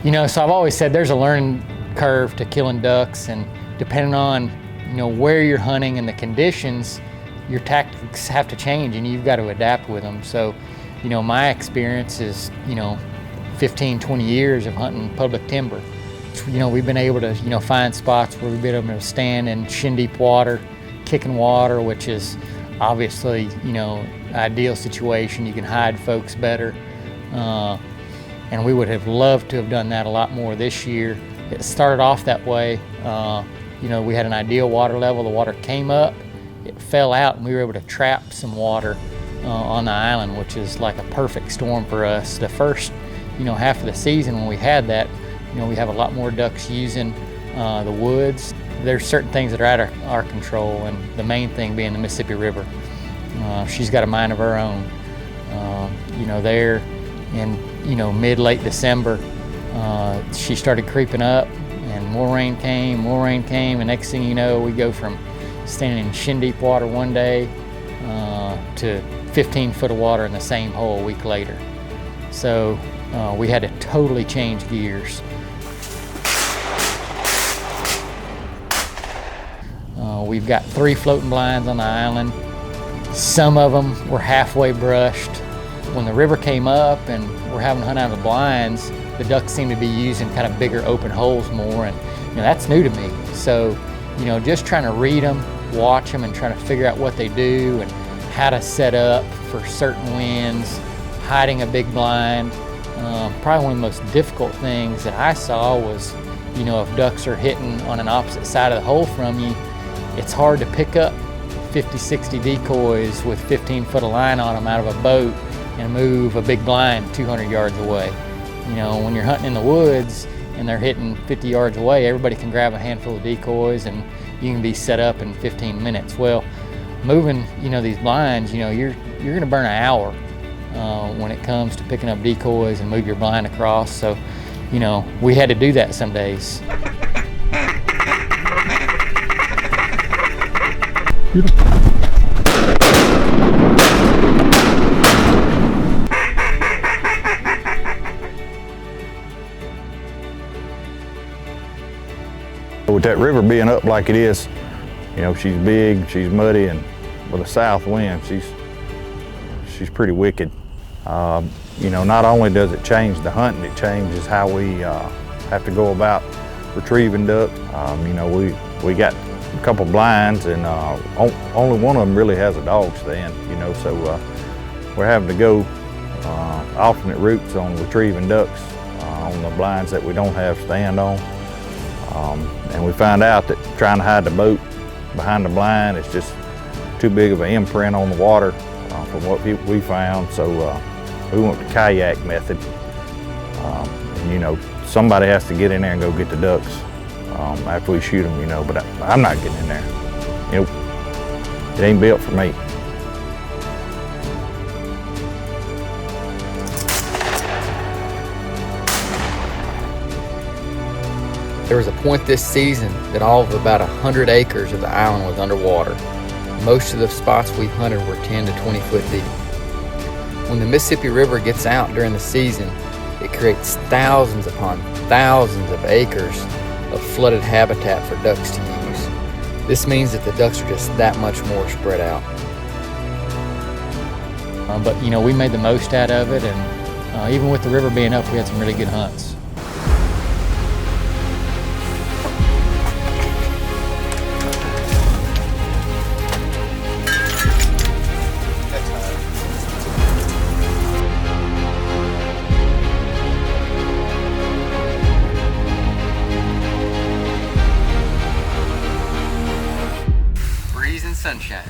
You know, so I've always said there's a learning curve to killing ducks, and depending on, you know, where you're hunting and the conditions, your tactics have to change and you've got to adapt with them. So, you know, my experience is, you know, 15, 20 years of hunting public timber. You know, we've been able to, you know, find spots where we've been able to stand in shin deep water, kicking water, which is obviously, you know, ideal situation. You can hide folks better. And we would have loved to have done that a lot more this year. It started off that way. You know, we had an ideal water level. The water came up, it fell out, and we were able to trap some water on the island, which is like a perfect storm for us. The first, you know, half of the season when we had that, you know, we have a lot more ducks using the woods. There's certain things that are out of our control, and the main thing being the Mississippi River. She's got a mind of her own. You know, there in, you know, mid-late December, she started creeping up, and more rain came, and next thing you know, we go from standing in shin-deep water one day to 15 foot of water in the same hole a week later. So we had to totally change gears. We've got 3 floating blinds on the island. Some of them were halfway brushed. When the river came up and we're having to hunt out of the blinds, the ducks seem to be using kind of bigger open holes more, and you know, that's new to me. So, you know, just trying to read them, watch them, and trying to figure out what they do and how to set up for certain winds, hiding a big blind. Probably one of the most difficult things that I saw was, you know, if ducks are hitting on an opposite side of the hole from you, it's hard to pick up 50, 60 decoys with 15 foot of line on them out of a boat and move a big blind 200 yards away. You know, when you're hunting in the woods and they're hitting 50 yards away, everybody can grab a handful of decoys and you can be set up in 15 minutes. Well, moving, you know, these blinds, you know, you're gonna burn an hour when it comes to picking up decoys and move your blind across. So, you know, we had to do that some days. With that river being up like it is, you know, she's big, she's muddy, and with a south wind, she's pretty wicked. You know, not only does it change the hunting, it changes how we have to go about retrieving ducks. You know, we got a couple blinds, and only one of them really has a dog stand, you know, so we're having to go alternate routes on retrieving ducks on the blinds that we don't have stand on. And we found out that trying to hide the boat behind the blind is just too big of an imprint on the water from what we found, so we went the kayak method. And, you know, somebody has to get in there and go get the ducks after we shoot them, you know, but I'm not getting in there. You know, it ain't built for me. There was a point this season that all of about 100 acres of the island was underwater. Most of the spots we hunted were 10 to 20 foot deep. When the Mississippi River gets out during the season, it creates thousands upon thousands of acres of flooded habitat for ducks to use. This means that the ducks are just that much more spread out. But you know, we made the most out of it, and even with the river being up, we had some really good hunts. Sunshine.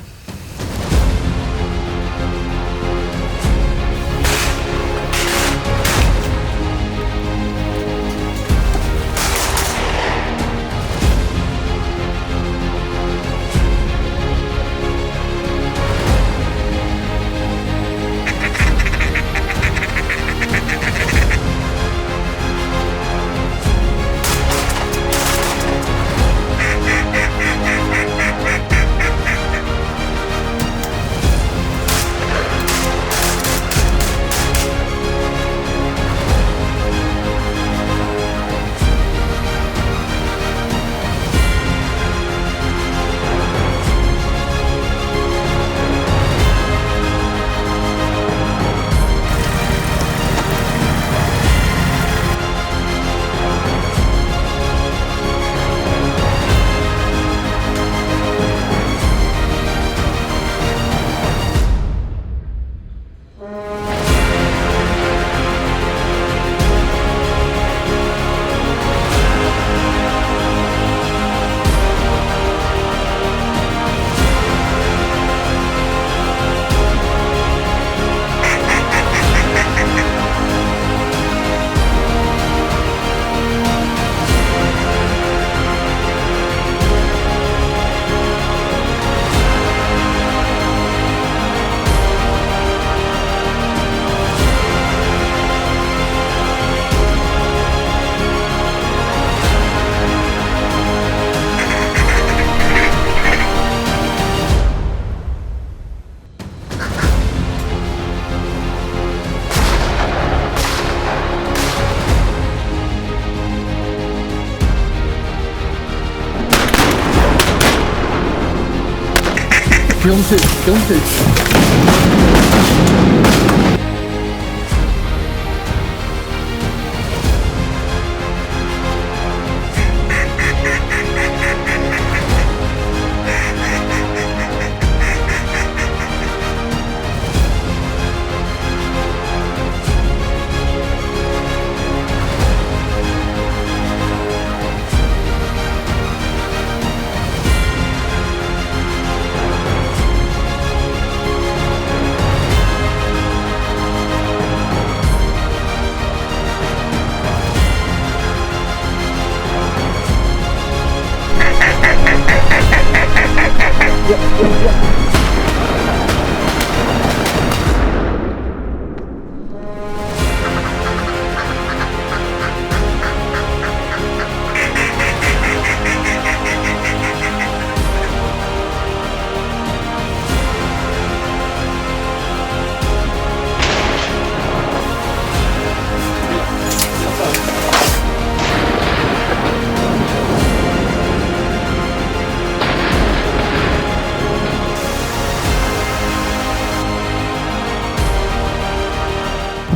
Kill him too. Kill him too.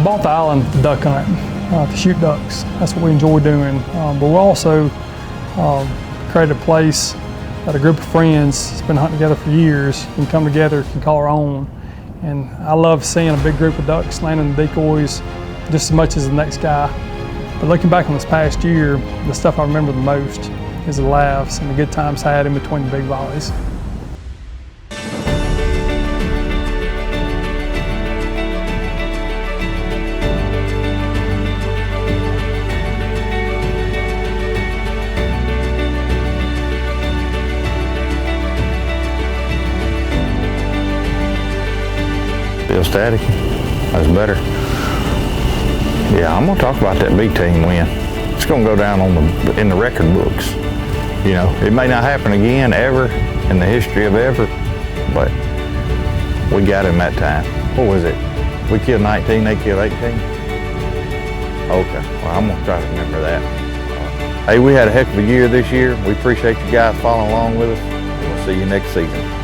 Bought the island duck hunt to shoot ducks. That's what we enjoy doing. But we also created a place that a group of friends has been hunting together for years can come together, can call our own. And I love seeing a big group of ducks landing the decoys just as much as the next guy. But looking back on this past year, the stuff I remember the most is the laughs and the good times had in between the big volleys. Still static. That's better. Yeah, I'm gonna talk about that big team win. It's gonna go down in the record books. You know, it may not happen again ever in the history of ever, but we got him that time. What was it? We killed 19, they killed 18? Okay, well, I'm gonna try to remember that. Hey, we had a heck of a year this year. We appreciate you guys following along with us. We'll see you next season.